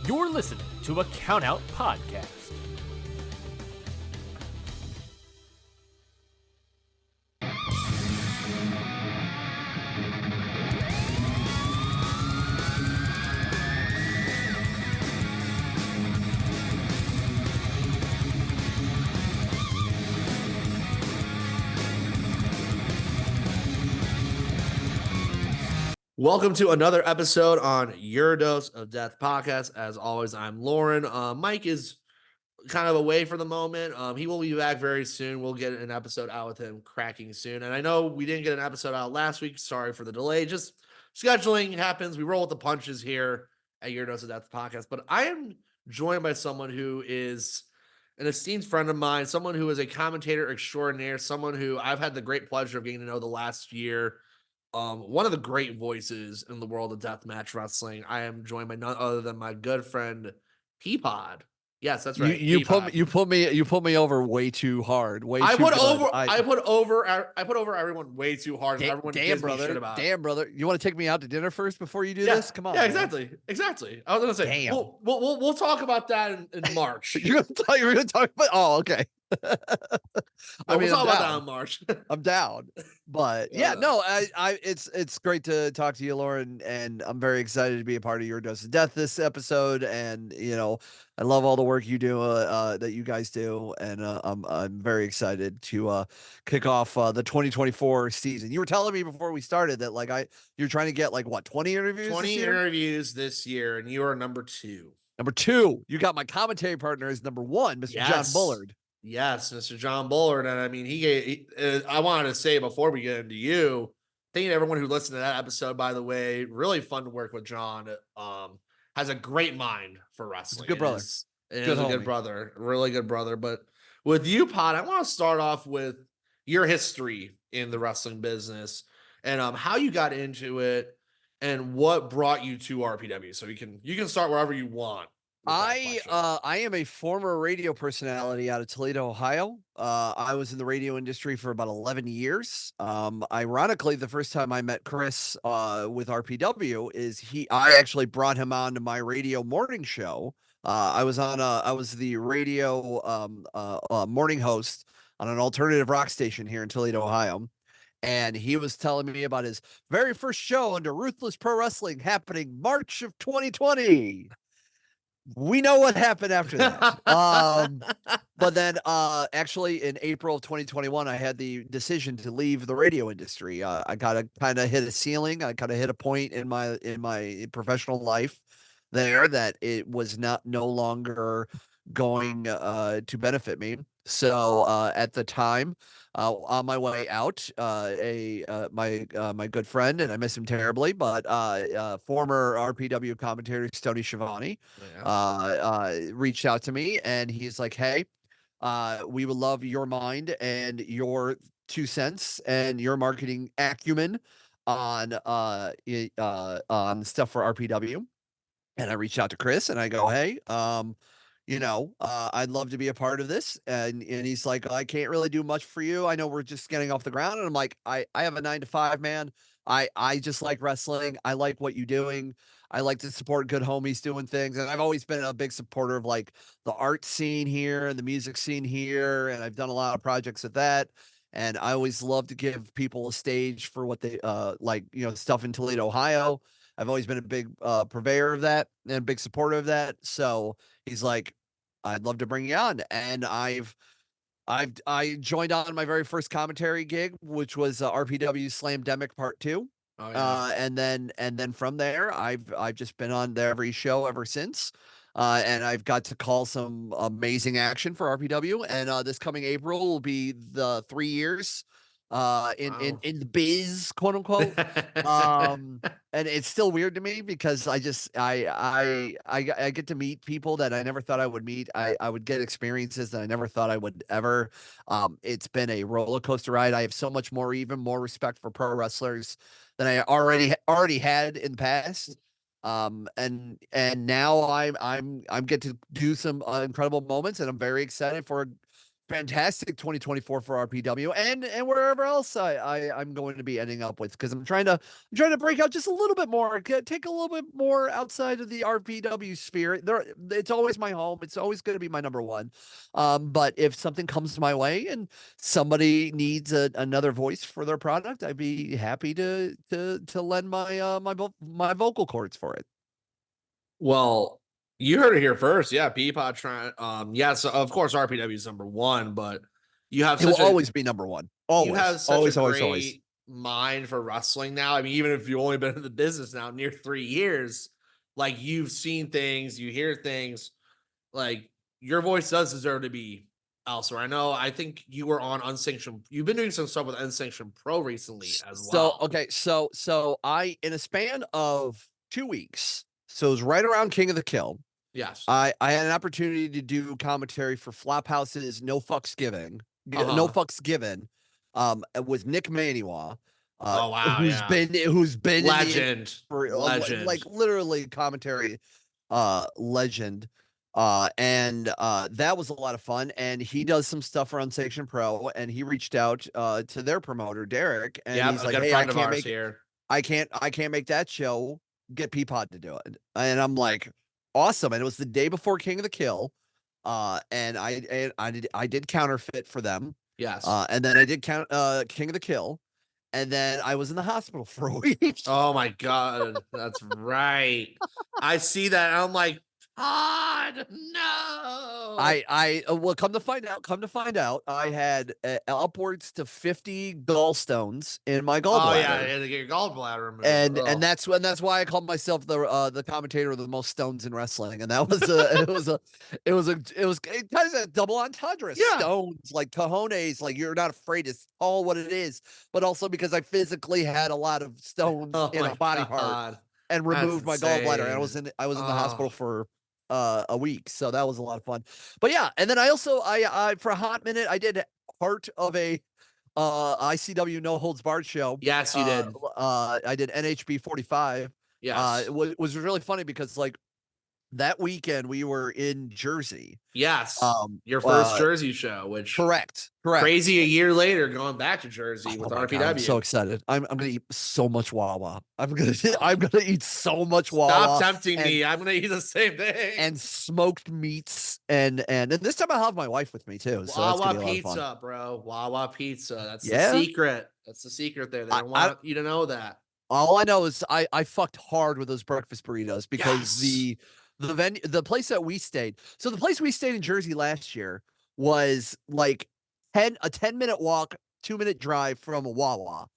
You're listening to a Count Out Podcast. Welcome to another episode on Your Dose of Death podcast. As always, I'm Loren. Mike is kind of away for the moment. He will be back very soon. We'll get an episode out with him cracking soon. And I know we didn't get an episode out last week. Sorry for the delay. Just scheduling happens. We roll with the punches here at Your Dose of Death podcast. But I am joined by someone who is an esteemed friend of mine, someone who is a commentator extraordinaire, someone who I've had the great pleasure of getting to know the last year. One of the great voices in the world of deathmatch wrestling. I am joined by none other than my good friend PEAPOD. Yes, that's right. You put me over way too hard. I put over everyone way too hard. Everyone gives me shit about. Damn, brother. You want to take me out to dinner first before you do this? Come on. Yeah, man. exactly. I was gonna say, we'll talk about that in March. You're gonna talk about. Oh, okay. We'll talk about that in March. I'm down, but yeah, no, it's great to talk to you, Loren, and I'm very excited to be a part of Your Dose of Death this episode. And I love all the work you do, that you guys do, and I'm very excited to kick off the 2024 season. You were telling me before we started that you're trying to get 20 interviews. 20 interviews this year, and you are number 2. Number 2, you got my commentary partner as number 1, Mr. John Bullard. Yes, Mr. John Bullard. And I mean, I wanted to say before we get into you, thank you to everyone who listened to that episode, by the way. Really fun to work with John. Has a great mind for wrestling. He's a good brother. He's a good brother, really good brother. But with you, Pod, I want to start off with your history in the wrestling business and how you got into it and what brought you to RPW. So you can start wherever you want. I am a former radio personality out of Toledo, Ohio. I was in the radio industry for about 11 years. Ironically, the first time I met Chris with RPW I actually brought him on to my radio morning show. I was the radio morning host on an alternative rock station here in Toledo, Ohio. And he was telling me about his very first show under Ruthless Pro Wrestling happening March of 2020. We know what happened after that. But then actually in April of 2021, I had the decision to leave the radio industry. I kind of hit a ceiling. I kind of hit a point in my professional life there that it was no longer going to benefit me. So at the time, on my way out, my good friend, and I miss him terribly, but former RPW commentator Tony Schiavone reached out to me, and he's like, "Hey, we would love your mind and your 2 cents and your marketing acumen on stuff for RPW." And I reached out to Chris, and I go, "Hey, I'd love to be a part of this." And he's like, "I can't really do much for you. I know we're just getting off the ground." And I'm like, I have a 9 to 5, man. I just like wrestling. I like what you're doing. I like to support good homies doing things. And I've always been a big supporter of the art scene here and the music scene here. And I've done a lot of projects with that. And I always love to give people a stage for what they stuff in Toledo, Ohio. I've always been a big purveyor of that and a big supporter of that. So he's like, "I'd love to bring you on." And I joined on my very first commentary gig, which was RPW Slamdemic Part 2. Oh, yeah. And then from there, I've just been on there every show ever since. And I've got to call some amazing action for RPW. And this coming April will be the 3 years in the biz, quote unquote. And it's still weird to me because I get to meet people that I never thought I would meet. I would get experiences that I never thought I would ever. It's been a roller coaster ride. I have so much more, even more respect for pro wrestlers than I already had in the past. And now I'm get to do some incredible moments, and I'm very excited for fantastic 2024 for RPW and wherever else I'm going to be ending up with, because I'm trying to break out just a little bit more, take a little bit more outside of the RPW sphere. It's always my home. It's always going to be my number one. But if something comes my way and somebody needs another voice for their product, I'd be happy to lend my my vocal cords for it. Well, you heard it here first. Yeah, PEAPOD trying. Yeah, so of course RPW is number one, but you have It will such a always be number one. Always, you have such a always. great mind for wrestling now. I mean, even if you've only been in the business now near 3 years, like you've seen things, you hear things, like your voice does deserve to be elsewhere. I think you were on Unsanctioned. You've been doing some stuff with Unsanctioned Pro recently as So well. okay, so I, in a span of 2 weeks, so it was right around King of the Kill, Yes. I had an opportunity to do commentary for Flopouse's No Fucks Given, No Fucks Given, with Nick Maniwa, Oh wow, who's yeah. been in the Legend. for Legend. like literally commentary legend. And that was a lot of fun. And he does some stuff around Section Pro, and he reached out to their promoter, Derek, and Yeah, he's a like, good "Hey, friend of ours here. I can't make that show. Get Peapod to do it." And I'm like, awesome. And it was the day before King of the Kill. And I did counterfeit for them. Yes. And then I did King of the Kill. And then I was in the hospital for a week. Oh my god, that's right. I see that and I'm like, God, no. Well, come to find out, I had upwards to 50 gallstones in my Oh yeah, gallbladder. and to get your gallbladder removed. And that's why I called myself the commentator with the most stones in wrestling, and that was it kind of a double entendre. Yeah. Stones, like cojones, like you're not afraid to call what it is, but also because I physically had a lot of stones Oh in my a body part god. and That's removed my gallbladder. And insane. I was in the hospital Oh. for a week, so that was a lot of fun. But yeah, and then I also I for a hot minute I did part of a ICW No Holds Barred show. Yes, you did. I did NHB 45. Yes. It was really funny because like that weekend we were in Jersey. Yes. Your first Jersey show, which Correct. crazy a year later going back to Jersey with Oh my RPW. God, I'm so excited. I'm gonna eat so much Wawa. I'm gonna eat so much Wawa. Stop tempting me. I'm gonna eat the same thing. And smoked meats and this time I'll have my wife with me too. So that's gonna Wawa be a lot of fun. pizza, bro. Wawa pizza. That's the Yeah. secret. That's the secret there. They don't want you to know that. All I know is I fucked hard with those breakfast burritos because Yes. the place that we stayed. So the place we stayed in Jersey last year was like a 10-minute walk, 2-minute drive from a Wawa,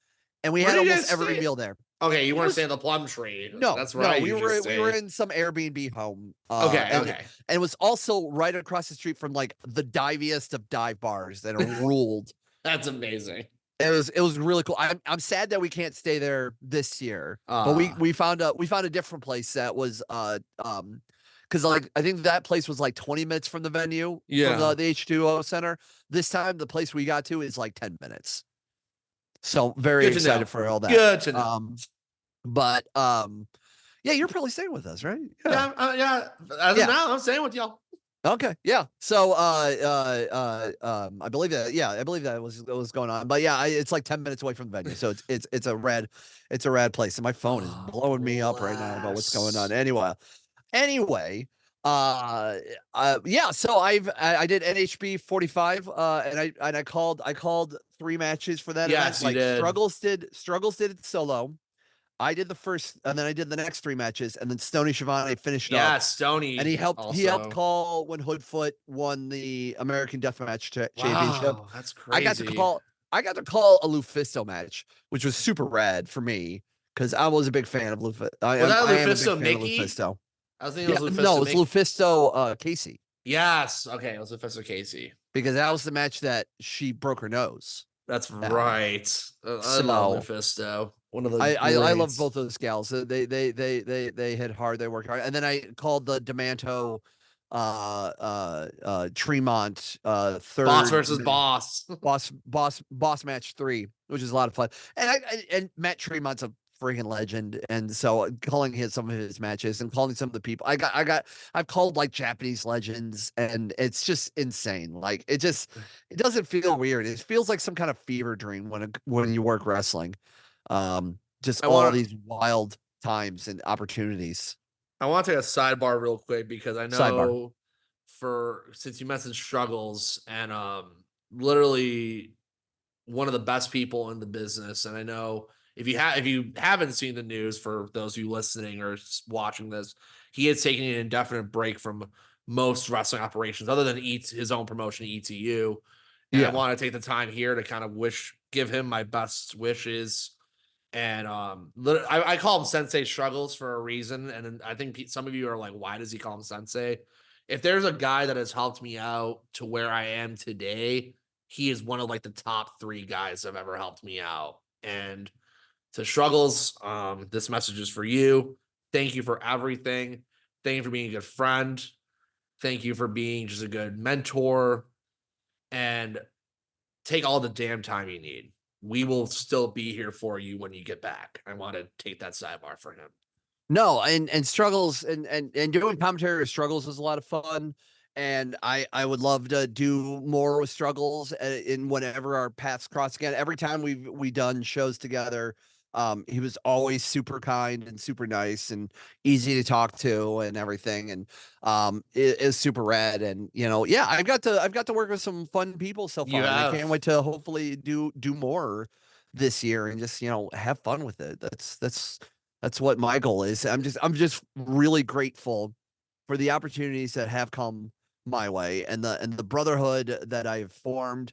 and we Where had did you almost guys every stay? meal there. Okay, you It weren't was staying at the Plum Tree. no, That's no, right. we You were just we were stayed. in some Airbnb home. Okay, and okay. it was also right across the street from like the diviest of dive bars that are ruled. That's amazing. It was really cool. I'm sad that we can't stay there this year, but we found a different place that was because like I think that place was like 20 minutes from the venue from the H2O Center. This time the place we got to is like 10 minutes. So very Good to excited know. for all that. Good to know. But yeah, you're probably staying with us, right? Yeah. As of now, I'm staying with y'all. Okay. Yeah. So I believe that. Yeah, I believe that was going on. But yeah, it's like 10 minutes away from the venue. So it's a rad place. And my phone is blowing me up right now about what's going on. Anyway, yeah, so I did NHB 45 and I called 3 matches for that Yes, event. Like you did. Struggles did it solo. I did the first, and then I did the next 3 matches, and then Stoney Schiavone finished up. Yeah, Stoney. And he helped also. call when Hoodfoot won the American Deathmatch Championship. Wow, that's crazy. I got to call a Lufisto match, which was super rad for me because I was a big fan of Lufisto. Was that Lufisto Mickey? Lufisto. I was thinking it was Lufisto. No, it was Lufisto Casey. Yes. Okay, it was Lufisto Casey. Because that was the match that she broke her nose. That's right. I love Lufisto. One of the I love both of those gals. They hit hard. They worked hard. And then I called the Demanto Tremont third boss versus boss match 3, which is a lot of fun. And Matt Tremont's a freaking legend. And so calling some of his matches and calling some of the people I've called like Japanese legends, and it's just insane. Like it doesn't feel weird. It feels like some kind of fever dream when you work wrestling. Just I all want to these wild times and opportunities. I want to take a sidebar real quick because I Sidebar. know since you mentioned struggles and literally one of the best people in the business, and I know if you haven't seen the news, for those of you listening or watching this, he is taking an indefinite break from most wrestling operations other than his own promotion, ETU. And I Yeah. want to take the time here to kind of give him my best wishes. And I call him Sensei Struggles for a reason. And I think some of you are like, why does he call him Sensei? If there's a guy that has helped me out to where I am today, he is one of like the top 3 guys that have ever helped me out. And to Struggles, this message is for you. Thank you for everything. Thank you for being a good friend. Thank you for being just a good mentor. And take all the damn time you need. We will still be here for you when you get back. I want to take that sidebar for him. No, and struggles and doing commentary with struggles is a lot of fun. And I would love to do more with struggles in whenever our paths cross again. Every time we done shows together, he was always super kind and super nice and easy to talk to and everything. And it is super rad. And yeah, I've got to work with some fun people so You far, and I can't have. wait to hopefully do more this year and just have fun with it. That's what my goal is. I'm just really grateful for the opportunities that have come my way, and the brotherhood that I've formed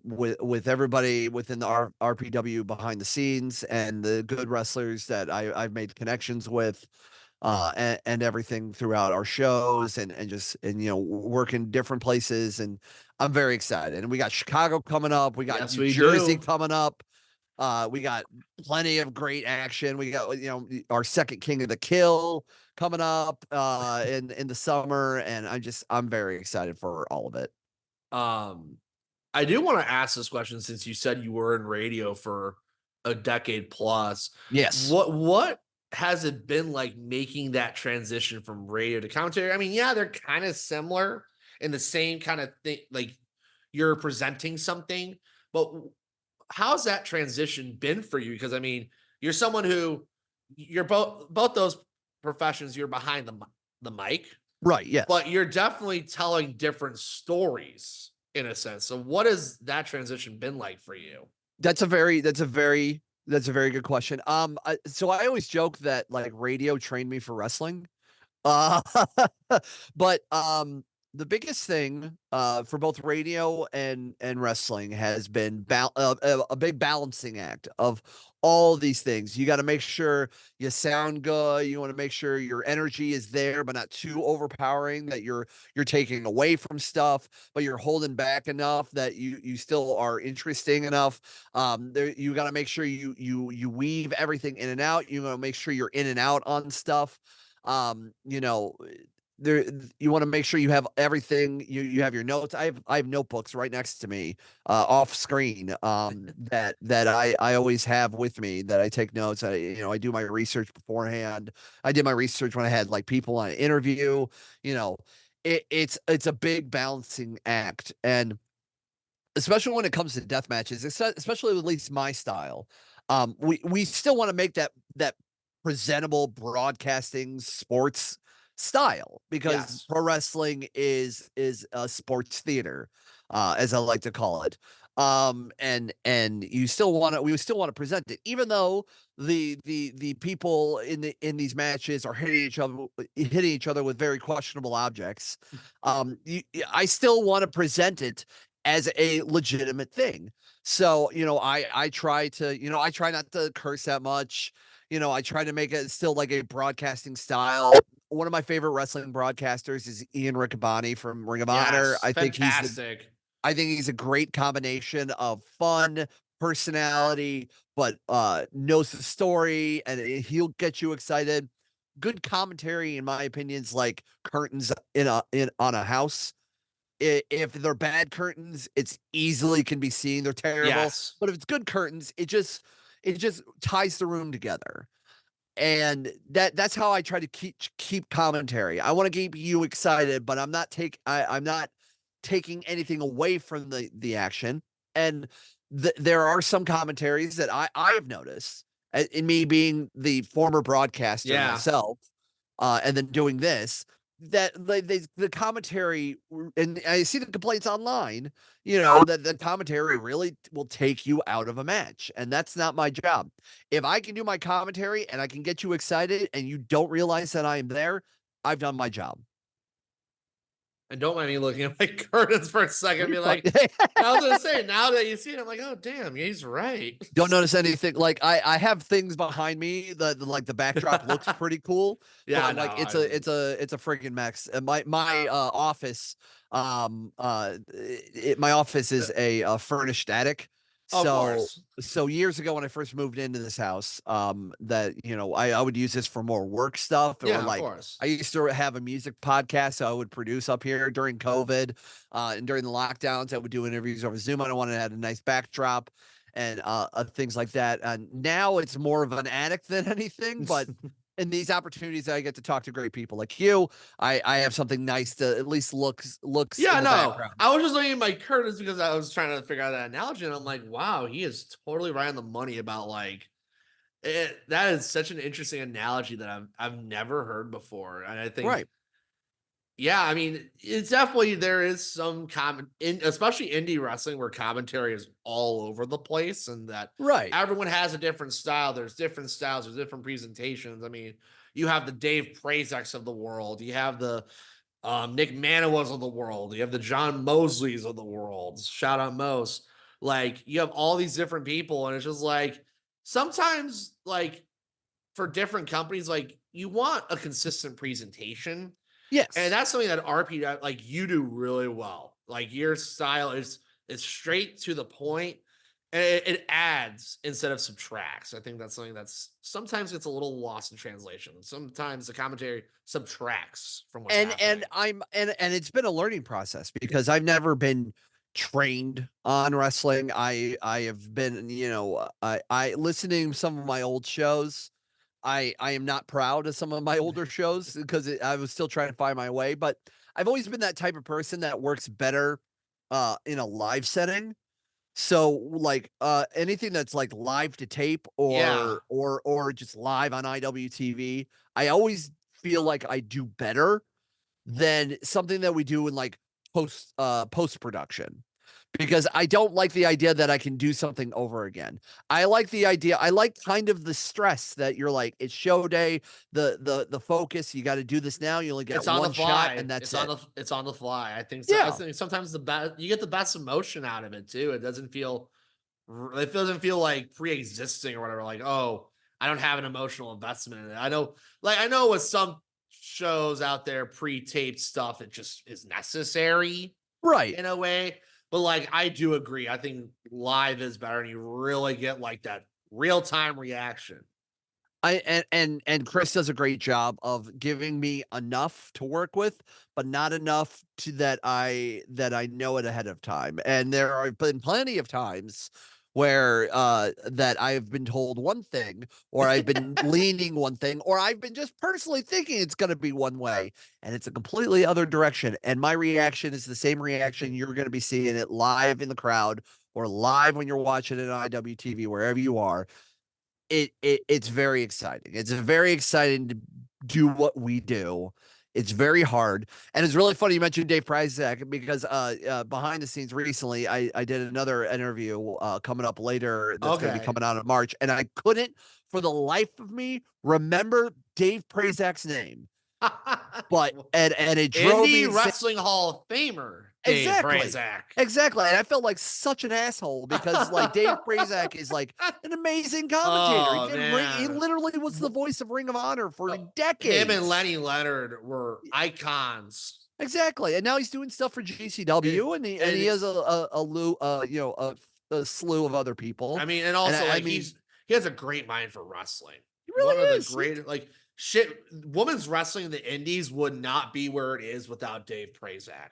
with everybody within the RPW behind the scenes, and the good wrestlers that I've made connections with, and everything throughout our shows, and work in different places. And I'm very excited. And we got Chicago coming up, we got Yes, New we Jersey do. coming up. We got plenty of great action. We got our second King of the Kill coming up in the summer, and I'm very excited for all of it. Um, I do want to ask this question since you said you were in radio for a decade plus. Yes. What has it been like making that transition from radio to commentary? I mean, yeah, they're kind of similar in the same kind of thing. Like you're presenting something, but how's that transition been for you? Because I mean, you're someone who you're both those professions. You're behind the mic, Right. Yes. but you're definitely telling different stories in a sense. So what has that transition been like for you? That's a very good question. So I always joke that like radio trained me for wrestling. Uh, but the biggest thing for both radio and wrestling has been a big balancing act of all these things. You got to make sure you sound good. You want to make sure your energy is there, but not too overpowering that you're taking away from stuff, but you're holding back enough that you still are interesting enough. You got to make sure you weave everything in and out. You got to make sure you're in and out on stuff. um you know there you want to make sure you have everything. You have your notes. I have notebooks right next to me off screen that I always have with me, that I take notes. I do my research beforehand. I did my research when I had like people on an interview. you know it's a big balancing act, and especially when it comes to death matches, especially at least my style. We still want to make that presentable broadcasting sports style, because Yes. pro wrestling is a sports theater, as I like to call it. And we still want to present it, even though the people in these matches are hitting each other with very questionable objects. I still want to present it as a legitimate thing. So, I try not to curse that much. I try to make it still like a broadcasting style. One of my favorite wrestling broadcasters is Ian Riccaboni from Ring of Honor. Yes. Fantastic. I think he's a great combination of fun, personality, but knows the story, and he'll get you excited. Good commentary, in my opinion, is like curtains in on a house. If they're bad curtains, it's easily can be seen. They're terrible. Yes. But if it's good curtains, it just ties the room together. And that's how I try to keep commentary. I want to keep you excited, but I'm not taking anything away from the action. And there are some commentaries that I have noticed, in me being the former broadcaster Yeah. myself, and then doing this, that the commentary, and I see the complaints online, that the commentary really will take you out of a match, and that's not my job. If I can do my commentary and I can get you excited and you don't realize that I am there, I've done my job. And don't mind me looking at my curtains for a second and be You're like, fine. I was gonna say, now that you see it, I'm like, oh damn, he's right. Don't notice anything. Like I have things behind me that like the backdrop looks pretty cool. Yeah, But like no, it's a freaking mess. And my office, my office is a furnished attic. of So course. so years ago when I first moved into this house, that I would use this for more work stuff, or Yeah, of like course. I used to have a music podcast, so I would produce up here during COVID, and during the lockdowns. I would do interviews over Zoom. I wanted to have a nice backdrop and things like that. And now it's more of an addict than anything, but in these opportunities, I get to talk to great people like you. I have something nice to at least looks Yeah, in the no. background. I was just looking at my curtains because I was trying to figure out that analogy, and I'm like, wow, he is totally right on the money about like it. That is such an interesting analogy that I've never heard before. And I think, Right. yeah, I mean, it's definitely there is some common in especially indie wrestling where commentary is all over the place and that Right. everyone has a different style. There's different styles, there's different presentations. I mean, you have the Dave Prazaks of the world, you have the Nick Manowas of the world, you have the John Mosleys of the world. Shout out Mos. Like you have all these different people, and it's just like sometimes like for different companies, like you want a consistent presentation. And Yes. that's something that RP like you do really well. Like your style is straight to the point, and it adds instead of subtracts. I think that's something that's sometimes gets a little lost in translation. Sometimes the commentary subtracts from what's And happening. and it's been a learning process because I've never been trained on wrestling. I have been, I listening to some of my old shows. I am not proud of some of my older shows because I was still trying to find my way, but I've always been that type of person that works better in a live setting. So like anything that's like live to tape Yeah, or just live on IWTV, I always feel like I do better than something that we do in like post production, because I don't like the idea that I can do something over again. I like the idea. I like kind of the stress that you're like, it's show day, the focus, you got to do this now. You only get it's on the one shot fly. and that's it. It's on the fly. I think so. I Yeah. think sometimes the best you get the best emotion out of it too. It doesn't feel it doesn't feel like pre-existing or whatever. Like, oh, I don't have an emotional investment in it. I know with some shows out there, pre-taped stuff, it just is necessary Right. in a way. But like, I do agree. I think live is better, and you really get like that real-time reaction. And Chris does a great job of giving me enough to work with, but not enough to that I know it ahead of time. And there have been plenty of times where that I've been told one thing, or I've been leaning one thing, or I've been just personally thinking it's going to be one way, and it's a completely other direction. And my reaction is the same reaction you're going to be seeing it live in the crowd or live when you're watching it on IWTV, wherever you are. It's very exciting. It's very exciting to do what we do. It's very hard, and it's really funny you mentioned Dave Prazak because behind the scenes recently, I did another interview coming up later that's going to be Okay. coming out in March, and I couldn't for the life of me remember Dave Prazak's name, but and it drove me Indie insane. Wrestling Hall of Famer Dave Exactly. Prazak. Exactly, and I felt like such an asshole because, like, Dave Prazak is, like, an amazing commentator. Oh He man. literally was the voice of Ring of Honor for Him and decades. Lenny Leonard were icons. Exactly, and now he's doing stuff for It, GCW, and he and has a slew of other people, I mean, and and also I like mean, he has a great mind for wrestling. he One of really the is. great like shit women's wrestling in the indies would not be where it is without Dave Prazak.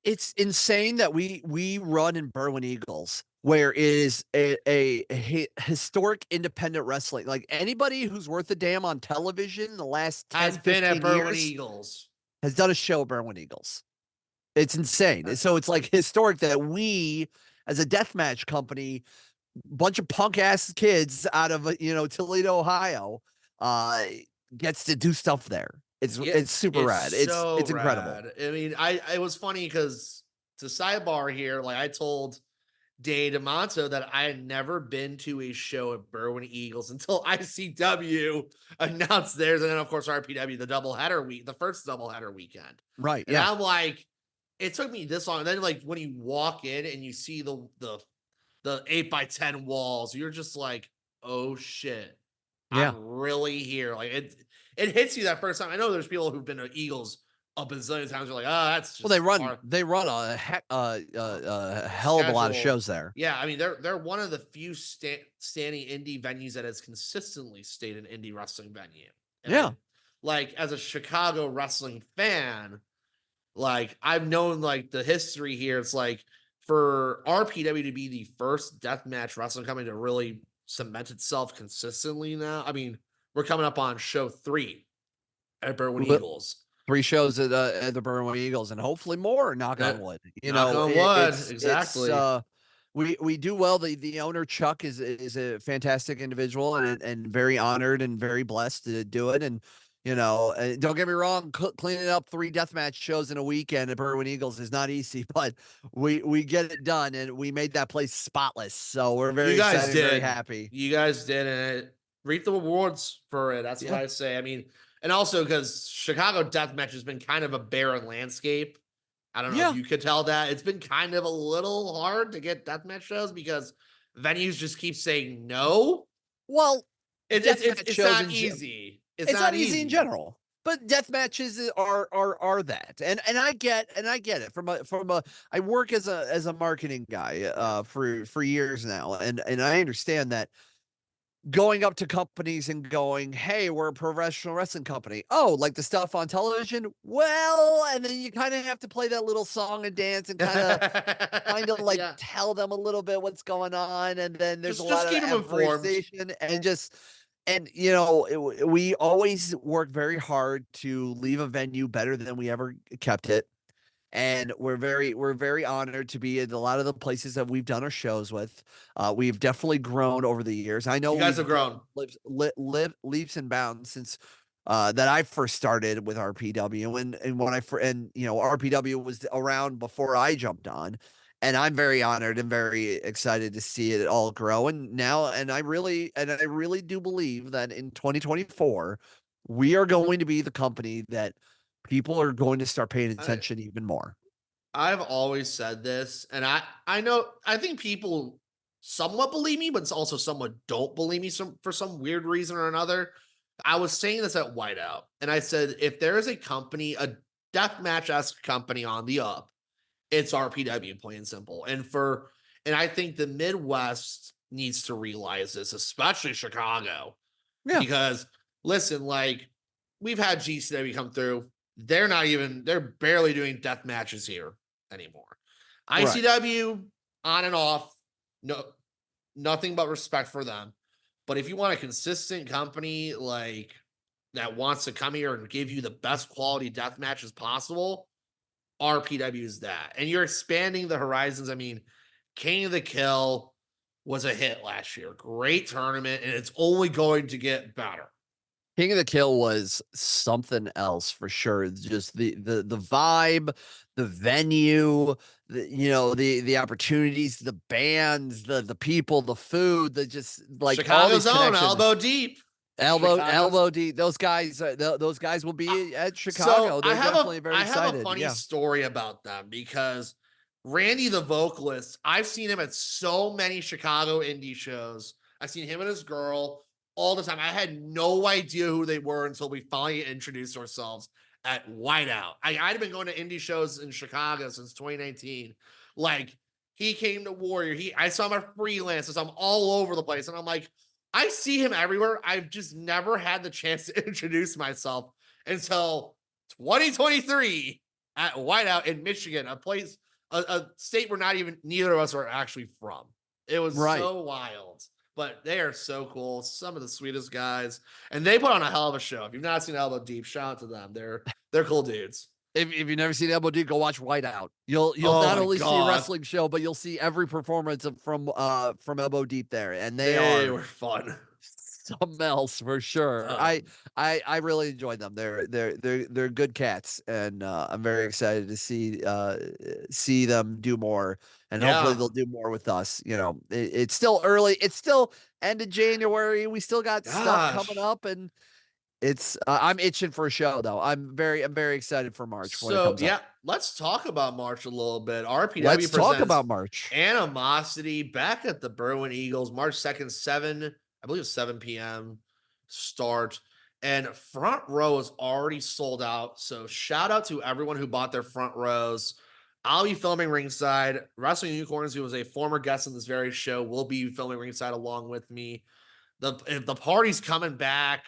It's insane that we run in Berwyn Eagles where it is a historic independent wrestling. Like anybody who's worth a damn on television the last Has 10, been at 15 Berwyn years Eagles. has done a show at Berwyn Eagles. It's insane. And so it's like historic that we, as a deathmatch company, bunch of punk ass kids out of Toledo, Ohio, uh, gets to do stuff there. It's super It's rad. so It's incredible. rad. I mean, it was funny because to sidebar here, like I told Dave DeMonto that I had never been to a show at Berwyn Eagles until ICW announced theirs, and then of course RPW the first doubleheader weekend. Right. And Yeah. I'm like, it took me this long. And then like when you walk in and you see the 8x10 walls, you're just like, oh shit, Yeah. I'm really here. Like it hits you that first time. I know there's people who've been to Eagles a bazillion times. They're like, oh, that's just They run a hell of a lot of schedule. shows there. Yeah, I mean they're one of the few standing indie venues that has consistently stayed an indie wrestling venue. And Yeah. like as a Chicago wrestling fan, like I've known like the history here. It's like for RPW to be the first deathmatch wrestling company to really cement itself consistently now. I mean, we're coming up on show 3 at Berwyn Li- Eagles. 3 shows at the Berwyn Eagles, and hopefully more. Knock on wood. Knock on wood. It's Exactly. we do well. The owner Chuck is a fantastic individual and very honored and very blessed to do it. And don't get me wrong, cleaning up 3 deathmatch shows in a weekend at Berwyn Eagles is not easy, but we get it done, and we made that place spotless. So we're very You guys excited, very did. happy. You guys did, and reap the rewards for it. That's what Yeah. I say. I mean, and also because Chicago deathmatch has been kind of a barren landscape. I don't know Yeah. if you could tell that. It's been kind of a little hard to get deathmatch shows because venues just keep saying no. Well, deathmatch It's shows not in easy. It's not easy in general, but death matches are that, and I get it from a I work as a marketing guy for years now, and I understand that going up to companies and going, hey, we're a professional wrestling company. Oh, like the stuff on television? Well, and then you kind of have to play that little song and dance and kind of like Yeah. tell them a little bit what's going on, and then there's a lot Just of keep them informed. admiration and we always work very hard to leave a venue better than we ever kept it. And we're very honored to be in a lot of the places that we've done our shows with. We've definitely grown over the years. I know You guys we've have grown. leaps and bounds since that I first started with RPW, and when RPW was around before I jumped on, and I'm very honored and very excited to see it all grow. And I really do believe that in 2024 we are going to be the company that people are going to start paying attention even more. I've always said this, and I know I think people somewhat believe me, but also somewhat don't believe me for some weird reason or another. I was saying this at Whiteout, and I said if there is a company, a deathmatch esque company on the up, it's RPW, plain and simple. And I think the Midwest needs to realize this, especially Chicago, Yeah. because listen, like we've had GCW come through. They're barely doing death matches here anymore. Right. ICW on and off, no, nothing but respect for them. But if you want a consistent company like that wants to come here and give you the best quality death matches possible, RPW is that. And you're expanding the horizons. I mean, King of the Kill was a hit last year. Great tournament, and it's only going to get better. King of the Kill was something else for sure. Just the vibe, the venue, the opportunities, the bands, the people, the food, the just like all these Chicago's own connections. Elbow Deep. Elbow deep. Those guys will be at Chicago. So They're definitely very I have a excited. funny Yeah. story about them because Randy the vocalist, I've seen him at so many Chicago indie shows. I've seen him and his girl all the time. I had no idea who they were until we finally introduced ourselves at Whiteout. I'd been going to indie shows in Chicago since 2019. Like he came to Warrior. I saw him at Freelancers. I'm all over the place. And I'm like, I see him everywhere. I've just never had the chance to introduce myself until 2023 at Whiteout in Michigan, a state where not even neither of us are actually from. It was Right. so wild. But they are so cool. Some of the sweetest guys. And they put on a hell of a show. If you've not seen Elbow Deep, shout out to them. They're cool dudes. If you've never seen Elbow Deep, go watch Whiteout. You'll Oh not my only see a God. wrestling show, but you'll see every performance from Elbow Deep there, and They are were fun. something else for sure. Um, I really enjoyed them. They're good cats, and I'm very excited to see them do more, and hopefully Yeah. they'll do more with us. It's still early. It's still end of January. We still got stuff coming Gosh. up, and it's I'm itching for a show though. I'm very excited for March when it So comes up. yeah, let's talk about March a little bit. RPW Let's talk presents about March. Animosity back at the Berwyn Eagles, March 2nd, I believe it's 7 p.m. start. And front row is already sold out. So shout out to everyone who bought their front rows. I'll be filming ringside. Wrestling Unicorns, who was a former guest on this very show, will be filming ringside along with me. If the party's coming back,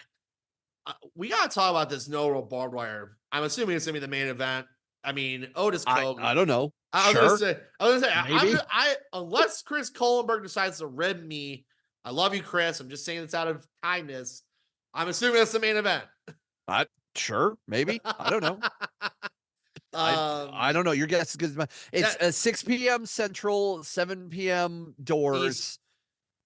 we gotta talk about this no roll barbed wire. I'm assuming it's gonna be the main event. I mean, Otis Kogan. I don't know. I was gonna Sure, say, maybe. unless Chris Kohlenberg decides to rib me, I love you, Chris. I'm just saying this out of kindness. I'm assuming it's the main event. Sure, maybe. I don't know. I don't know. Your guess is good as mine. It's 6 p.m. Central, 7 p.m. doors.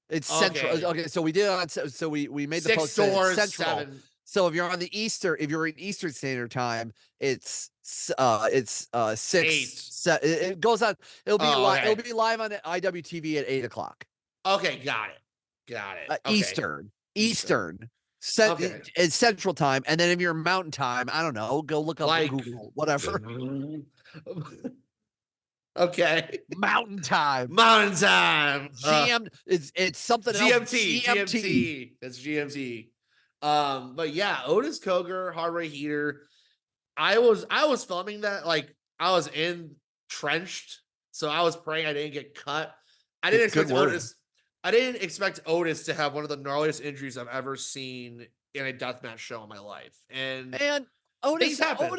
It's Central. Okay. Okay, so we did on so we made the 6 post that doors, it's Central. 7. So if you're in Eastern Standard Time, it's 6. 8. It goes on. It'll be Oh, live. okay. It'll be live on IWTV at 8:00. Okay, got it. Okay. Eastern. Okay. It's Central Time, and then if you're Mountain Time, I don't know. Go look up on Like- Google, whatever. Okay. Mountain Time. Mountain time. GM. It's something else. GMT. That's GMT. But yeah, Otis Koger, Hard Ray Heater. I was filming that, like I was entrenched, so I was praying I didn't get cut. I didn't Good expect word. Otis. I didn't expect Otis to have one of the gnarliest injuries I've ever seen in a deathmatch show in my life. And And things happen.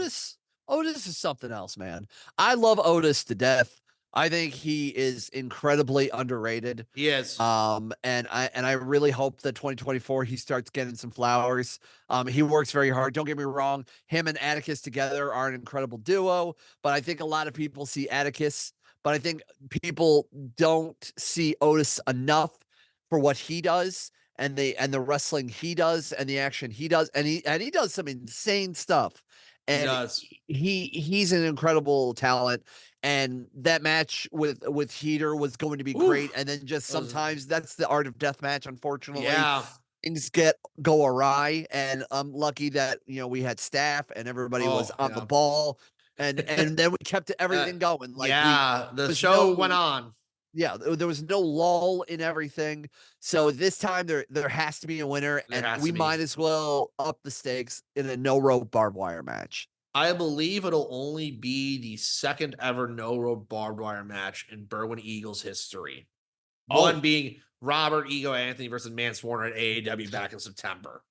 Otis is something else, man. I love Otis to death. I think he is incredibly underrated. He is. And I really hope that 2024 he starts getting some flowers. He works very hard. Don't get me wrong. Him and Atticus together are an incredible duo, but I think a lot of people see Atticus, but I think people don't see Otis enough for what he does and the wrestling he does and the action he does, and he does some insane stuff. He And does. he's an incredible talent. And that match with Heater was going to be great. And then just That was- sometimes that's the art of deathmatch, unfortunately. Yeah. Things go awry. And I'm lucky that we had staff and everybody was on the yeah. ball. And then we kept everything going. Like the was show went on. yeah, there was no lull in everything. So this time there has to be a winner, There and has we to be. might as well up the stakes in a no rope barbed wire match. I believe it'll only be the second ever no rope barbed wire match in Berwyn Eagles history. One being Robert Ego Anthony versus Mance Warner at AAW back in September.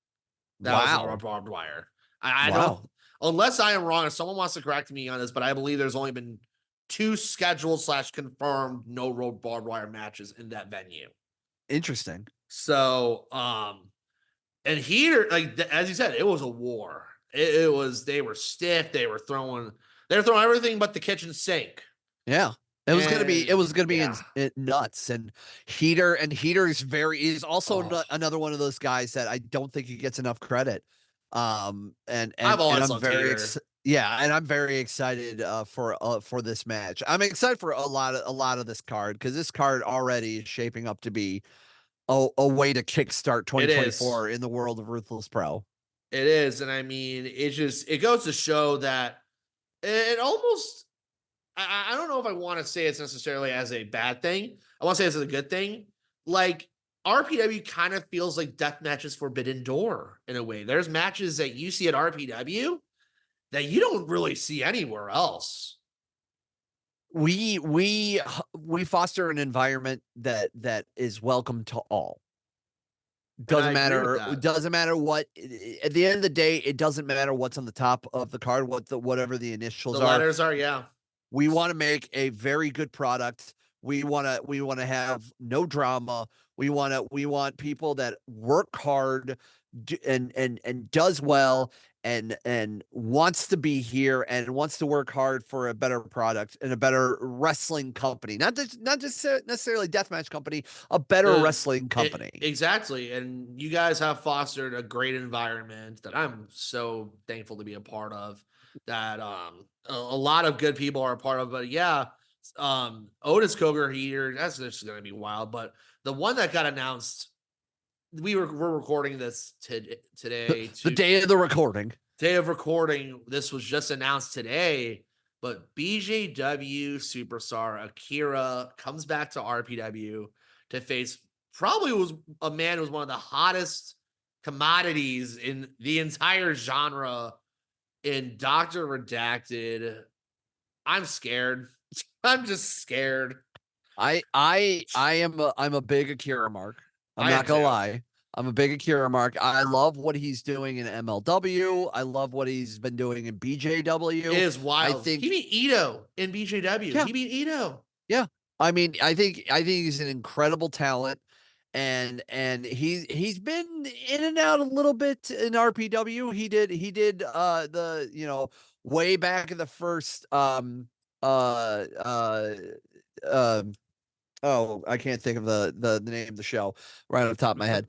That was no rope barbed wire. I don't, unless I am wrong, if someone wants to correct me on this, but I believe there's only been 2 scheduled / confirmed no rope barbed wire matches in that venue. Interesting. So, and Heater, like as you said, it was a war. It was, they were stiff. They were throwing everything but the kitchen sink. Yeah. It was gonna be yeah. nuts. And Heater is also another one of those guys that I don't think he gets enough credit. And I've always I'm loved very Heater. and I'm very excited for this match. I'm excited for a lot of this card, because this card already is shaping up to be a way to kickstart 2024 in the world of Ruthless Pro. It is, and I mean, it goes to show that it almost. I don't know if I want to say it's necessarily as a bad thing. I want to say it's a good thing. Like RPW kind of feels like deathmatch's forbidden door in a way. There's matches that you see at RPW that you don't really see anywhere else. We foster an environment that is welcome to all. Doesn't matter what, at the end of the day, it doesn't matter what's on the top of the card, whatever the initials The letters are, yeah. We want to make a very good product We want to have no drama. We want people that work hard and does well and wants to be here and wants to work hard for a better product and a better wrestling company. Not just necessarily deathmatch company, a better wrestling company. Exactly. And you guys have fostered a great environment that I'm so thankful to be a part of, that a lot of good people are a part of. But yeah, Otis Coker here, that's just gonna be wild. But the one that got announced, we're recording this today, The day of the recording. day of recording, this was just announced today, but BJW superstar Akira comes back to RPW to face probably was a man who was one of the hottest commodities in the entire genre in Dr. Redacted. I'm scared. I'm just scared. I'm a big Akira mark. I'm I am not gonna too. lie. I'm a big Akira mark. I love what he's doing in MLW. I love what he's been doing in It BJW. is I wild. He think, beat Ito in BJW. yeah, He beat Ito. yeah. I think he's an incredible talent, and he's been in and out a little bit in RPW. He did the way back in the first uh uh um oh, I can't think of the name of the show right off the top of my head.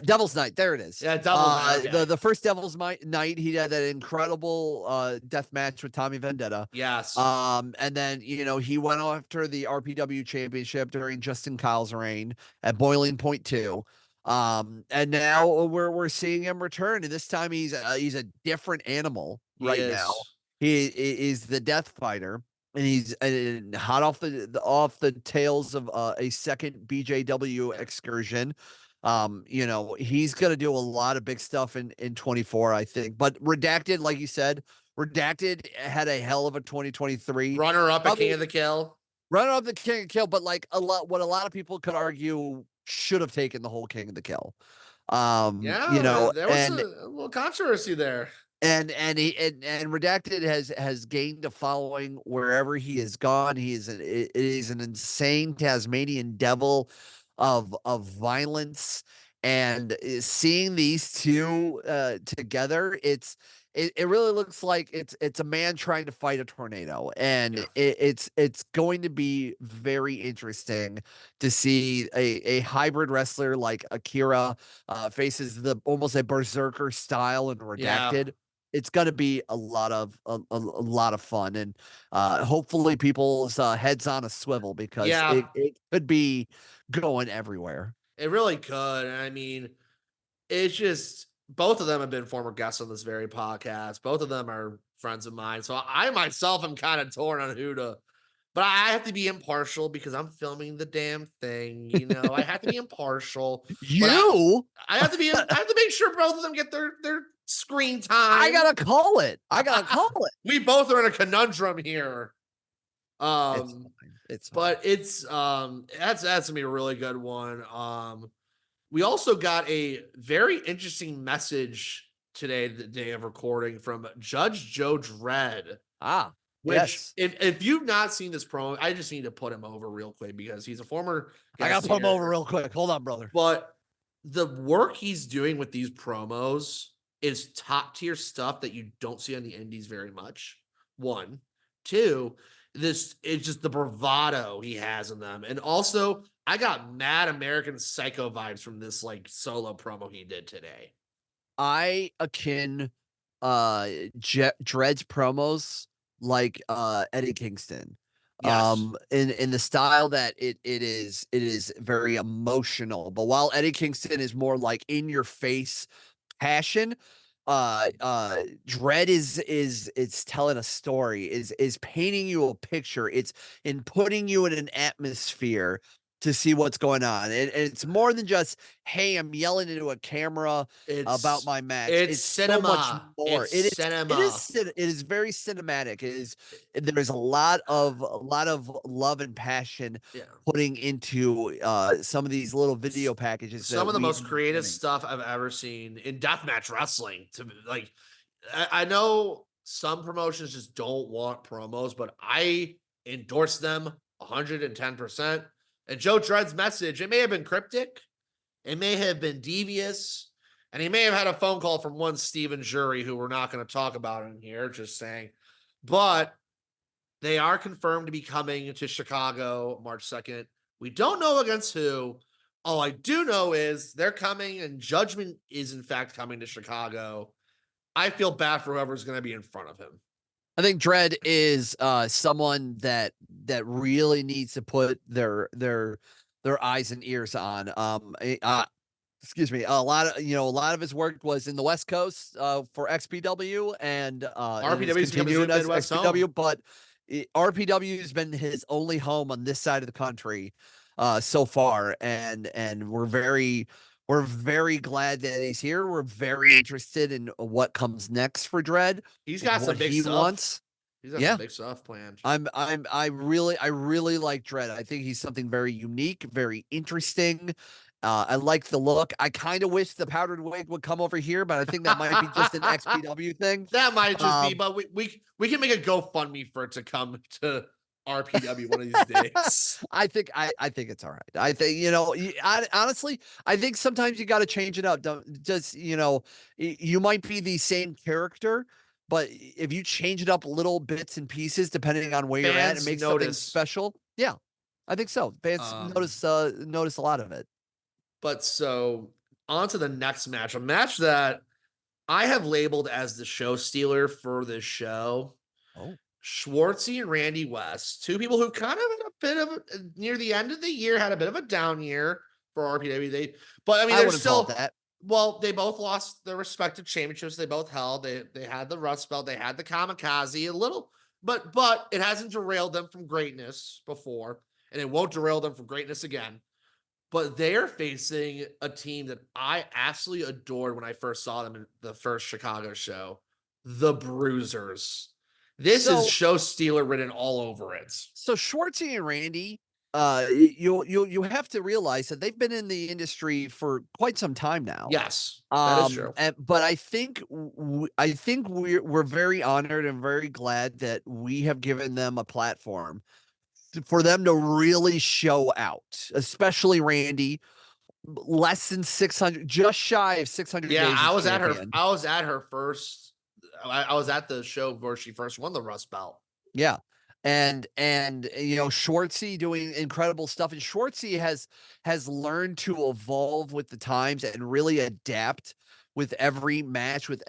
Devil's Night, there it is. Yeah, Devil's Night. Okay. The first Night, he had that incredible death match with Tommy Vendetta. Yes. And then he went after the RPW championship during Justin Kyle's reign at Boiling Point 2. And now we're seeing him return, and this time he's a different animal He right now. is. He is the Death Fighter, and he's hot off the tails of a second BJW excursion. He's gonna do a lot of big stuff in 24, I think. But Redacted, like you said, Redacted had a hell of a 2023. Runner up at King Probably of the Kill. runner up the King of Kill, but like what a lot of people could argue should have taken the whole King of the Kill. Yeah, there was a little controversy there. And Redacted has gained a following wherever he has gone. It is an insane Tasmanian devil of violence, and seeing these two together, it really looks like it's a man trying to fight a tornado, and Yeah. it's going to be very interesting to see a hybrid wrestler like Akira faces the almost a berserker style and Yeah. Redacted. It's gonna be a lot of lot of fun, and hopefully people's heads on a swivel, because Yeah. it could be going everywhere. It really could. And I mean, it's just both of them have been former guests on this very podcast. Both of them are friends of mine. So I myself am kind of torn on who to, but I have to be impartial because I'm filming the damn thing. I have to be impartial, but You, I have to be. I have to make sure both of them get their screen I time. gotta call it. I gotta call it. We both are in a conundrum here. It's fine. It's fine. But it's that's gonna be a really good one. We also got a very interesting message today, the day of recording, from Judge Joe Dredd. Which, Yes. if you've not seen this promo, I just need to put him over real quick because he's a former I guest gotta put him over here. real quick. Hold on, brother. But the work he's doing with these promos is top tier stuff that you don't see on the indies very much. One, two, this it's just the bravado he has in them, and also I got mad American Psycho vibes from this like solo promo he did today. I akin Dred's promos like Eddie Kingston. Yes, In the style that it is very emotional. But while Eddie Kingston is more like in your face passion, Dread is it's telling a story, is painting you a picture, it's in putting you in an atmosphere to see what's going on. And it's more than just, hey, I'm yelling into a camera about it's my match. it's It's so much cinema. more. It's It cinema. is very cinematic. There's a lot of love and passion Yeah. putting into some of these little video packages that Some of the we most end up creative getting. stuff I've ever seen in deathmatch wrestling. To like, I know some promotions just don't want promos, but I endorse them 110%. And Joe Dredd's message, it may have been cryptic, it may have been devious, and he may have had a phone call from one Stephen Jury, who we're not going to talk about in here, just saying. But they are confirmed to be coming to Chicago March 2nd. We don't know against who. All I do know is they're coming, and Judgment is, in fact, coming to Chicago. I feel bad for whoever's going to be in front of him. I think Dredd is someone that really needs to put their eyes and ears on. Excuse me. A lot of his work was in the West Coast for XPW, and RPW is continuing as Midwest XPW, home. but RPW has been his only home on this side of the country so far, and we're very glad that he's here. We're very interested in what comes next for Dredd. He's got some big stuff. Wants. He's got some big stuff planned. I really like Dredd. I think he's something very unique, very interesting. I like the look. I kind of wish the powdered wig would come over here, but I think that might be just an XPW thing. That might just be, but we can make a GoFundMe for it to come to RPW one of these days. I think it's all right. I think, honestly, I think sometimes you got to change it up. You might be the same character, but if you change it up little bits and pieces, depending on where you're at, it makes something special. Yeah, I think so. Fans notice a lot of it. But so on to the next match, a match that I have labeled as the show stealer for this show. Oh. Schwartzy and Randy West, two people who kind of had a bit of near the end of the year had a bit of a down year for RPW. They're still that. Well, they both lost their respective championships. They both held. They had the Rust Belt. They had the Kamikaze a little, but it hasn't derailed them from greatness before, and it won't derail them from greatness again. But they're facing a team that I absolutely adored when I first saw them in the first Chicago show, the Bruisers. This is show stealer written all over it. So Schwartzy and Randy, you have to realize that they've been in the industry for quite some time now. Yes, that is true. But I think we're very honored and very glad that we have given them a platform for them to really show out, especially Randy. Less than 600, just shy of 600. Yeah, days I was at her first. I was at the show where she first won the Rust Belt. Yeah. And Schwartzy doing incredible stuff. And Schwartzy has learned to evolve with the times and really adapt with every match, with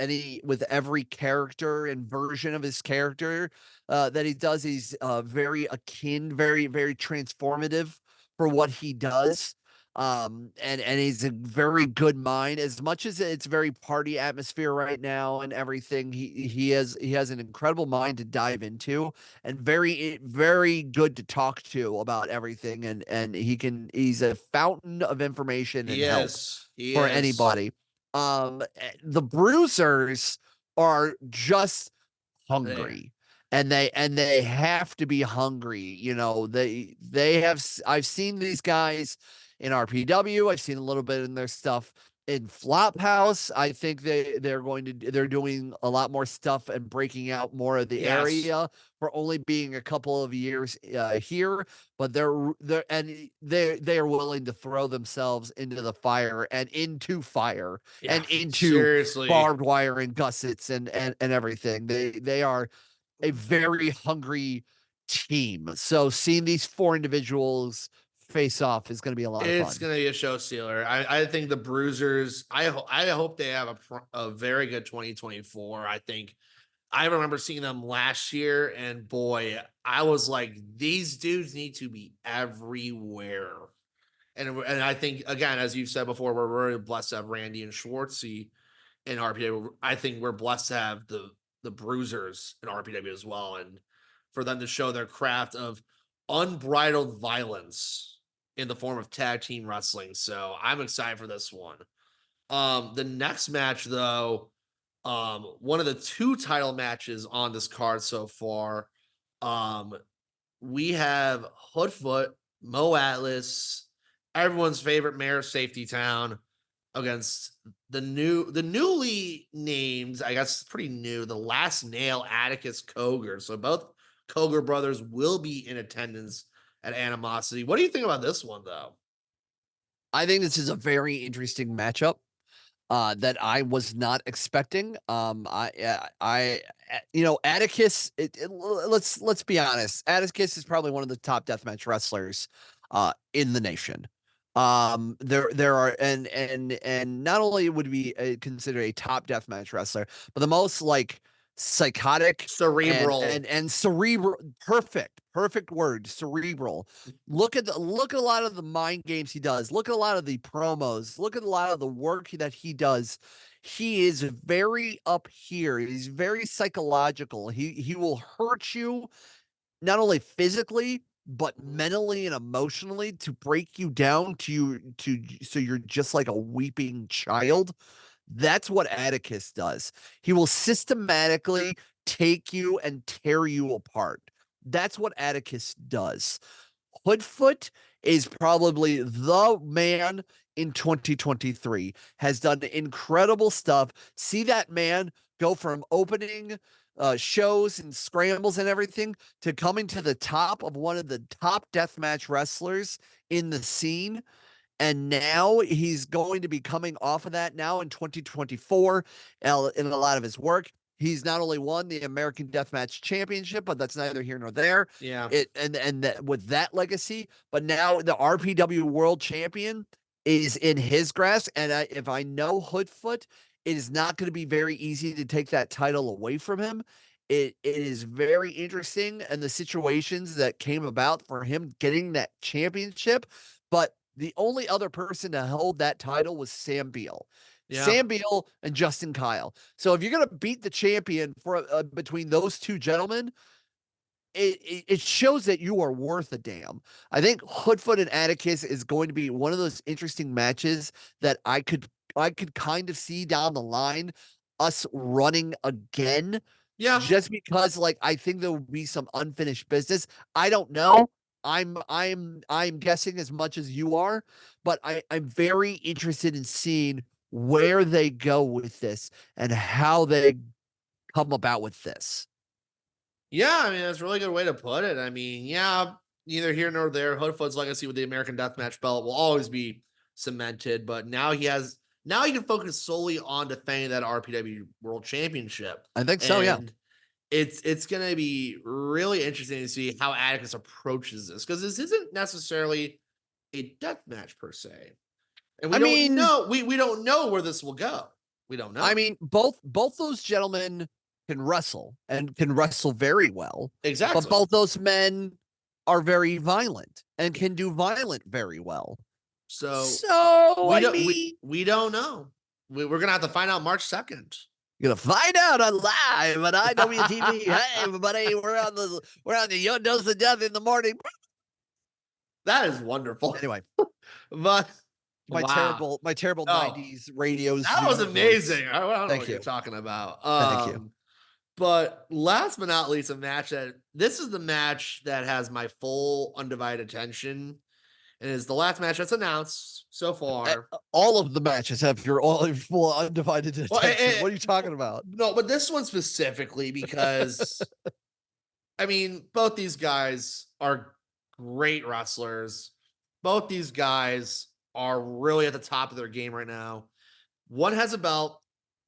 every character and version of his character that he does. He's very akin, very, very transformative for what he does. And he's a very good mind. As much as it's very party atmosphere right now and everything, he has an incredible mind to dive into, and very, very good to talk to about everything. And he's a fountain of information and help for anybody. The Bruisers are just hungry. And they have to be hungry. I've seen these guys in RPW. I've seen a little bit in their stuff in Flophouse. I think they're doing a lot more stuff and breaking out more of the area for only being a couple of years here. But they are willing to throw themselves into the fire and into fire and into barbed wire and gussets and everything. They are a very hungry team. So seeing these four individuals face off is going to be a lot of fun. It's going to be a show stealer. I think the Bruisers, I hope they have a very good 2024. I remember seeing them last year, and boy, I was like, these dudes need to be everywhere. And I think, again, as you said before, we're very blessed to have Randy and Schwartzy in RPW. I think we're blessed to have the Bruisers in RPW as well, and for them to show their craft of unbridled violence in the form of tag team wrestling. So I'm excited for this one. The next match, though, one of the two title matches on this card so far, we have Hoodfoot, Mo Atlas, everyone's favorite mayor of Safety Town, against the newly named, I guess pretty new, the Last Nail Atticus Koger. So both Koger brothers will be in attendance and animosity. What do you think about this one, though? I think this is a very interesting matchup that I was not expecting. Atticus. Let's be honest. Atticus is probably one of the top deathmatch wrestlers in the nation. There are and not only would be considered a top deathmatch wrestler, but the most like psychotic Cerebral. and cerebral. Perfect word. Cerebral. Look at a lot of the mind games he does. Look at a lot of the promos. Look at a lot of the work that he does. He is very up here. He's very psychological. He will hurt you not only physically but mentally and emotionally to break you down to so you're just like a weeping child. That's what Atticus does. He will systematically take you and tear you apart. That's what Atticus does. Hoodfoot is probably the man in 2023, has done incredible stuff. See that man go from opening shows and scrambles and everything to coming to the top of one of the top deathmatch wrestlers in the scene. And now he's going to be coming off of that now in 2024 in a lot of his work. He's not only won the American Deathmatch Championship, but that's neither here nor there. Yeah. With that legacy, but now the RPW World Champion is in his grasp. And if I know Hoodfoot, it is not going to be very easy to take that title away from him. It is very interesting and the situations that came about for him getting that championship. But the only other person to hold that title was Sam Beal. Yeah. Sam Beal and Justin Kyle. So if you're going to beat the champion for between those two gentlemen, it shows that you are worth a damn. I think Hoodfoot and Atticus is going to be one of those interesting matches that I could kind of see down the line us running again. Yeah. Just because like I think there will be some unfinished business. I don't know. I'm guessing as much as you are, but I'm very interested in seeing where they go with this and how they come about with this. Yeah, I mean, that's a really good way to put it. I mean, yeah, neither here nor there. Hoodfoot's legacy with the American Deathmatch belt will always be cemented, but now he can focus solely on defending that RPW World Championship. I think so, yeah. And it's going to be really interesting to see how Atticus approaches this, because this isn't necessarily a death match per se, and we don't know. We don't know where this will go. We don't know. I mean, both those gentlemen can wrestle and can wrestle very well. Exactly. But both those men are very violent and can do violent very well. So we don't know. We're gonna have to find out March 2nd. You're gonna find out on live on IWTV. Hey, everybody, we're on the Young Dose of Death in the morning. That is wonderful. Anyway, but my terrible 90s radios. That was amazing. I don't know Thank what you. you're talking about. Thank you. But last but not least, this is the match that has my full undivided attention. And is the last match that's announced so far. All of the matches have your full undivided attention. What are you talking about? No, but this one specifically because, I mean, both these guys are great wrestlers. Both these guys are really at the top of their game right now. One has a belt.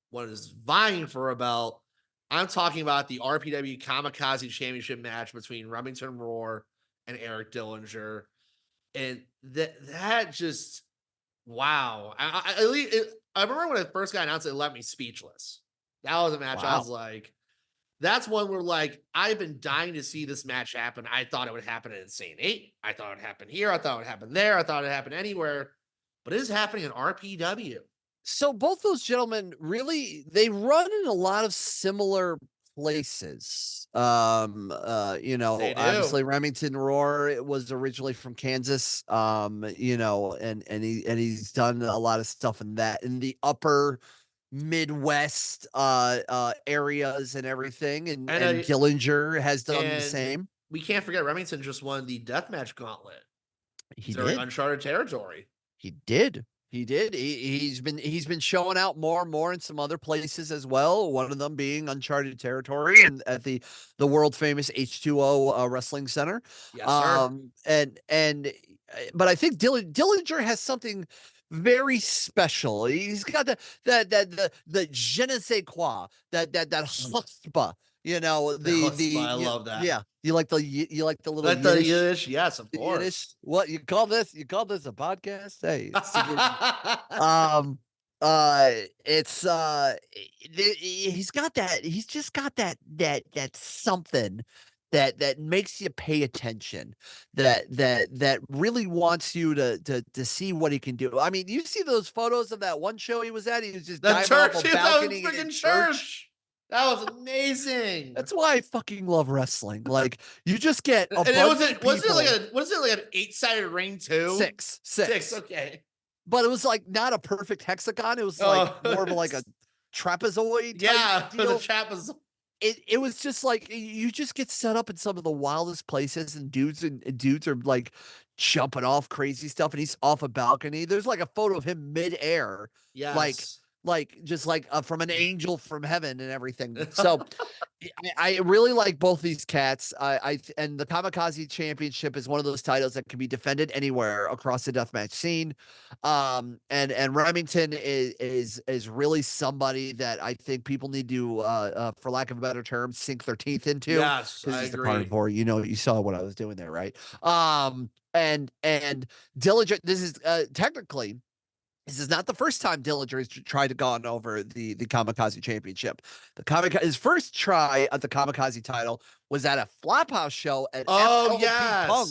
One is vying for a belt. I'm talking about the RPW Kamikaze Championship match between Remington Roar and Eric Dillinger. And that just, wow. I remember when it first got announced, it left me speechless. That was a match. Wow. I was like, that's one where like, I've been dying to see this match happen. I thought it would happen in Insane 8. I thought it would happen here. I thought it would happen there. I thought it would happen anywhere. But it is happening in RPW. So both those gentlemen really, they run in a lot of similar places. Obviously Remington Roar, it was originally from Kansas. And he's done a lot of stuff in the upper Midwest areas and everything. And Dillinger has done the same. We can't forget Remington just won the Deathmatch Gauntlet. He did. Uncharted territory. He did. He did. He's been showing out more and more in some other places as well. One of them being uncharted territory and at the world famous H2O Wrestling Center. Yes, sir. But I think Dillinger has something very special. He's got the je ne sais quoi, that chutzpah. You know, I love that. yeah. You like the little Like the Yiddish. Yiddish, yes, of Yiddish. course. What you call this? You call this a podcast? Hey, it's um, it's he's got that. He's just got that something that makes you pay attention. That really wants you to see what he can do. I mean, you see those photos of that one show he was at? He was just The diving church, off a that was balcony in freaking his church. That was amazing. That's why I fucking love wrestling. Like, you just get a And bunch of was it like people. an 8-sided ring too? Six. Okay. But it was like not a perfect hexagon. It was like more of like a trapezoid. Yeah, deal. the trapezoid. It was just like you just get set up in some of the wildest places, and dudes are like jumping off crazy stuff, and he's off a balcony. There's like a photo of him midair, Yes. like just like from an angel from heaven and everything. So I really like both these cats. And the Kamikaze Championship is one of those titles that can be defended anywhere across the deathmatch scene. And Remington is really somebody that I think people need to, for lack of a better term, sink their teeth into. Yes, Because I he's the agree. carnivore. You know, you saw what I was doing there, right? And Diligent. This is technically. This is not the first time Dillinger has tried to go on over the Kamikaze Championship. His first try at the Kamikaze title was at a Flophouse show at FLP Punk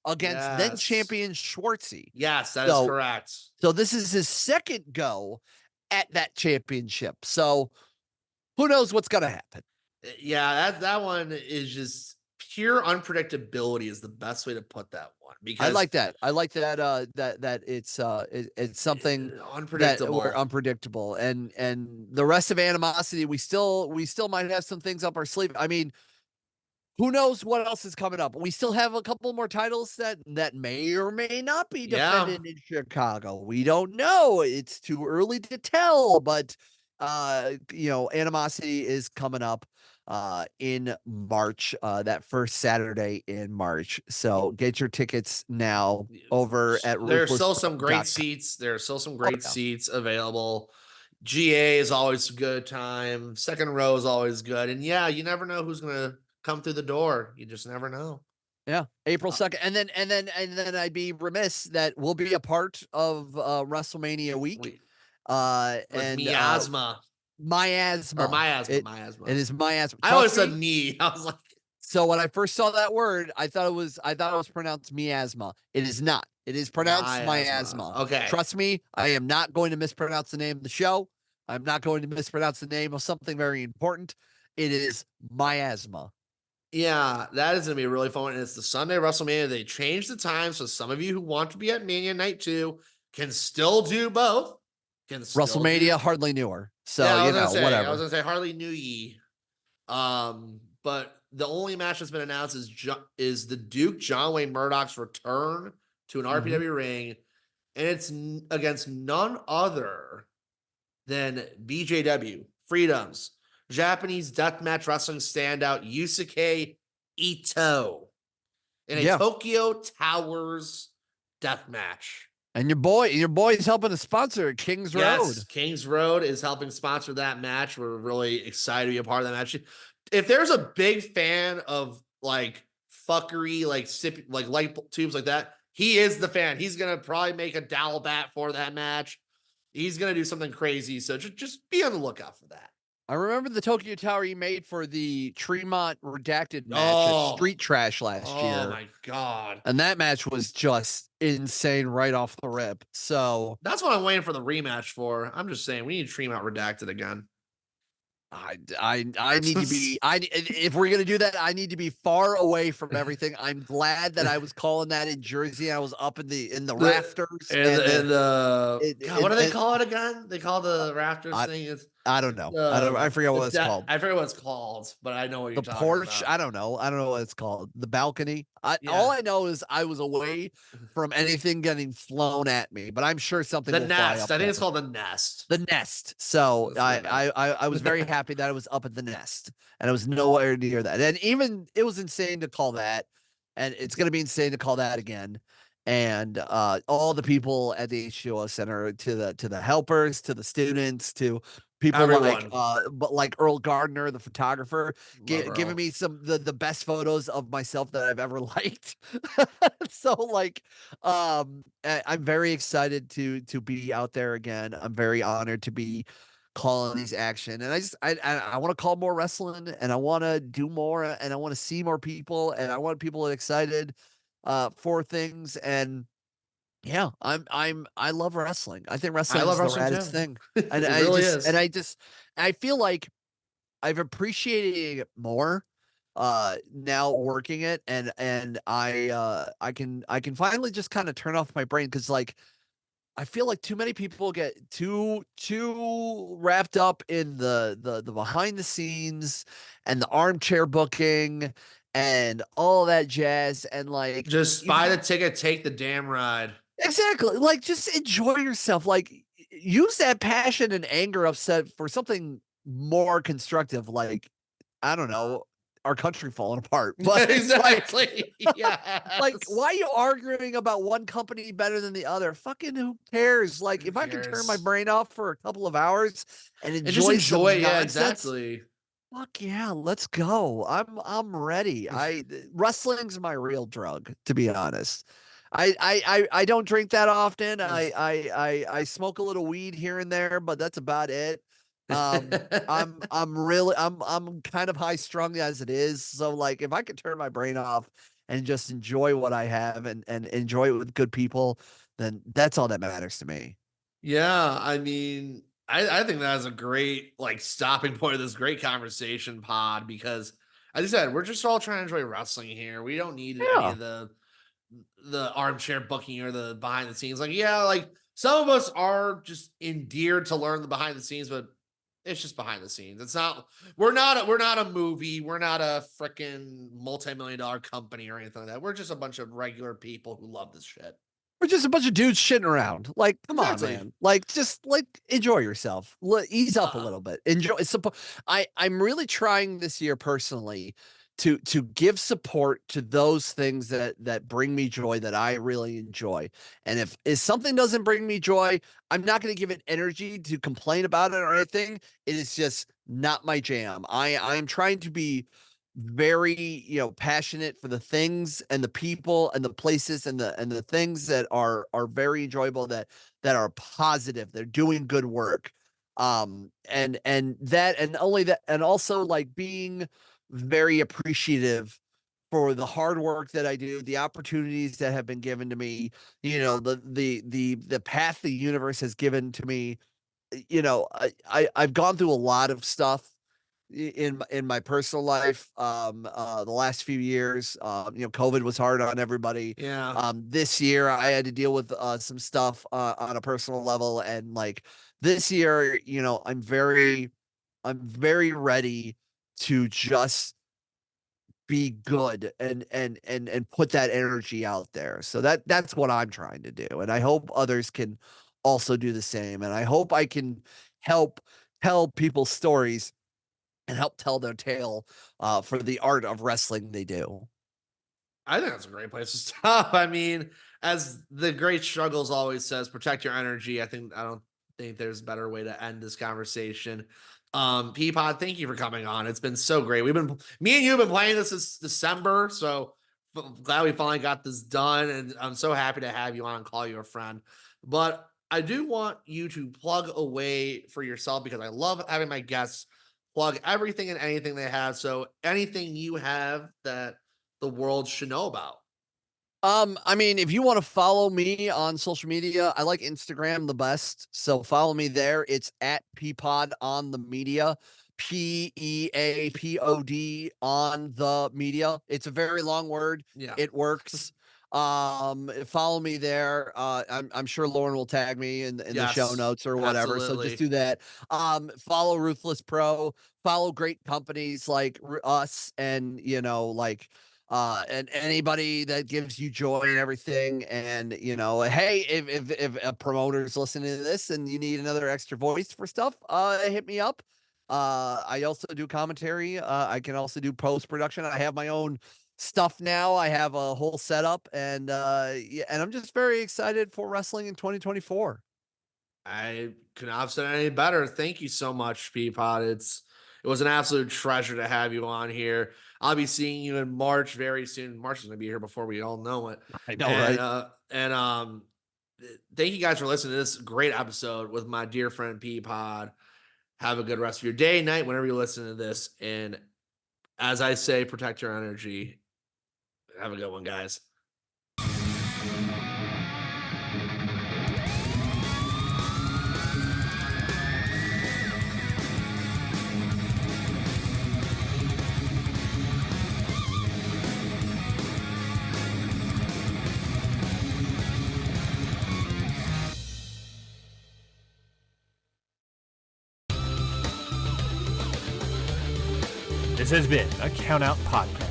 against then champion Schwartzy. Yes, that is correct. So this is his second go at that championship. So who knows what's going to happen? Yeah, that one is just pure unpredictability is the best way to put that one. Because I like that. I like that. That it's something unpredictable. That we're unpredictable, and the rest of Animosity, we still might have some things up our sleeve. I mean, who knows what else is coming up? We still have a couple more titles that may or may not be defended in Chicago. We don't know. It's too early to tell, but Animosity is coming up in March, that first Saturday in March. So get your tickets now over at Ruthless. There are still some great seats. There are still some great seats available. GA is always a good time. Second row is always good. And yeah, you never know who's gonna come through the door. You just never know. Yeah, April 2nd. And then I'd be remiss that we'll be a part of WrestleMania week. And miasma. Miasma. Or miasma. It is miasma. I always said me. I was like, so when I first saw that word, I thought it was pronounced miasma. It is not. It is pronounced miasma. Okay. Trust me, I am not going to mispronounce the name of the show. I'm not going to mispronounce the name of something very important. It is miasma. Yeah, that is going to be really fun. And it's the Sunday WrestleMania. They changed the time. So some of you who want to be at Mania Night 2 can still do both. WrestleMania hardly knew her. So, whatever. I was going to say hardly knew ye. But the only match that's been announced is the Duke John Wayne Murdoch's return to an RPW ring. And it's against none other than BJW, Freedom's Japanese Deathmatch Wrestling standout Yusuke Ito in a Tokyo Towers death match. And your boy is helping to sponsor Kings Road. Kings Road is helping sponsor that match. We're really excited to be a part of that match. If there's a big fan of like fuckery, like light tubes like that, he is the fan. He's gonna probably make a dowel bat for that match. He's gonna do something crazy. So just be on the lookout for that. I remember the Tokyo Tower he made for the Tremont Redacted match at Street Trash last year. Oh my God. And that match was just insane right off the rip. So that's what I'm waiting for the rematch for. I'm just saying we need Tremont Redacted again. I need to be if we're gonna do that, I need to be far away from everything. I'm glad that I was calling that in Jersey. I was up in the The rafters and the God, what do they and call it again? They call the rafters I thing. It's I don't know. I forget what it's called. I forget what it's called, but I know what you're The talking porch, about. I don't know. I don't know what it's called. The balcony. All Yeah, I know is I was away from anything getting flown at me, but I'm sure something the will fly nest. up I think there. it's called the nest. The nest. So That's what it I was very is. happy that I was up at the nest, and I was nowhere near that. And even it was insane to call that, and it's going to be insane to call that again. And all the people at the H2O Center, to the helpers, to the students, to people like Everyone. but like Earl Gardner, the photographer, Love giving Earl. me some the best photos of myself that I've ever liked. So like I'm very excited to be out there again. I'm very honored to be calling these action, and I want to call more wrestling, and I want to do more, and I want to see more people, and I want people excited for things. And yeah, I love wrestling. I think I wrestling love is the wrestling raddest too. thing, and It really is. I feel like I've appreciated it more now working it, and I can finally just kind of turn off my brain, because like I feel like too many people get too wrapped up in the behind the scenes and the armchair booking and all that jazz, and like Just if buy the you ticket, take the damn ride. exactly, like just enjoy yourself, like use that passion and anger upset for something more constructive, like I don't know, our country falling apart. But it's Exactly. like, Yes. why are you arguing about one company better than the other? Fucking who cares? Like, Who if I can turn my cares? brain off for a couple of hours and And just enjoy enjoy. some Yeah, nonsense, exactly. fuck yeah, let's go. I'm ready. Wrestling's my real drug, to be honest. I don't drink that often. I smoke a little weed here and there, but that's about it. I'm kind of high strung as it is. So like if I could turn my brain off and just enjoy what I have, and enjoy it with good people, then that's all that matters to me. Yeah, I mean, I think that's a great like stopping point of this great conversation pod because as I said, we're just all trying to enjoy wrestling here. We don't need any Yeah. of the armchair booking or the behind the scenes. Like, yeah, like some of us are just endeared to learn the behind the scenes, but it's just behind the scenes. It's not we're not a movie, we're not a freaking multi-million dollar company or anything like that. We're just a bunch of regular people who love this shit. We're just a bunch of dudes shitting around. Like, come on, Exactly. man. Like, just like enjoy yourself. Ease up a Uh, little bit. Enjoy. I'm really trying this year personally to give support to those things that bring me joy, that I really enjoy. And if something doesn't bring me joy, I'm not going to give it energy to complain about it or anything. It is just not my jam. I'm trying to be very passionate for the things and the people and the places and the things that are very enjoyable, that are positive, they're doing good work, and that, and only that, and also like being very appreciative for the hard work that I do, the opportunities that have been given to me, the path the universe has given to me. I've gone through a lot of stuff in my personal life, the last few years. COVID was hard on everybody. yeah. This year I had to deal with some stuff on a personal level, and like this year, I'm very ready to just be good, and put that energy out there. So that's what I'm trying to do, and I hope others can also do the same, and I hope I can help tell people stories and help tell their tale for the art of wrestling they do. I think that's a great place to stop. I mean, as the great struggles always says, protect your energy. I don't think there's a better way to end this conversation. Peapod, thank you for coming on. It's been so great. Me and you have been playing this since December, so glad we finally got this done. And I'm so happy to have you on and call you a friend. But I do want you to plug away for yourself because I love having my guests plug everything and anything they have. So anything you have that the world should know about. I mean, if you want to follow me on social media, I like Instagram the best. So follow me there. It's at PEAPOD on the media. PEAPOD on the media. It's a very long word. Yeah. It works. Follow me there. I'm sure Loren will tag me in the show Yes, notes or whatever. So absolutely. just do that. Follow Ruthless Pro. Follow great companies like us, and and anybody that gives you joy and everything. And hey, if a promoter's listening to this and you need another extra voice for stuff, hit me up. I also do commentary. I can also do post production. I have my own stuff now. I have a whole setup, and yeah, and I'm just very excited for wrestling in 2024. I could not have said it any better. Thank you so much, Peapod. It was an absolute treasure to have you on here. I'll be seeing you in March very soon. March is gonna be here before we all know it. I know, And right? thank you guys for listening to this great episode with my dear friend Peapod. Have a good rest of your day, night, whenever you listen to this. And as I say, protect your energy. Have a good one, guys. This has been a Count Out Podcast.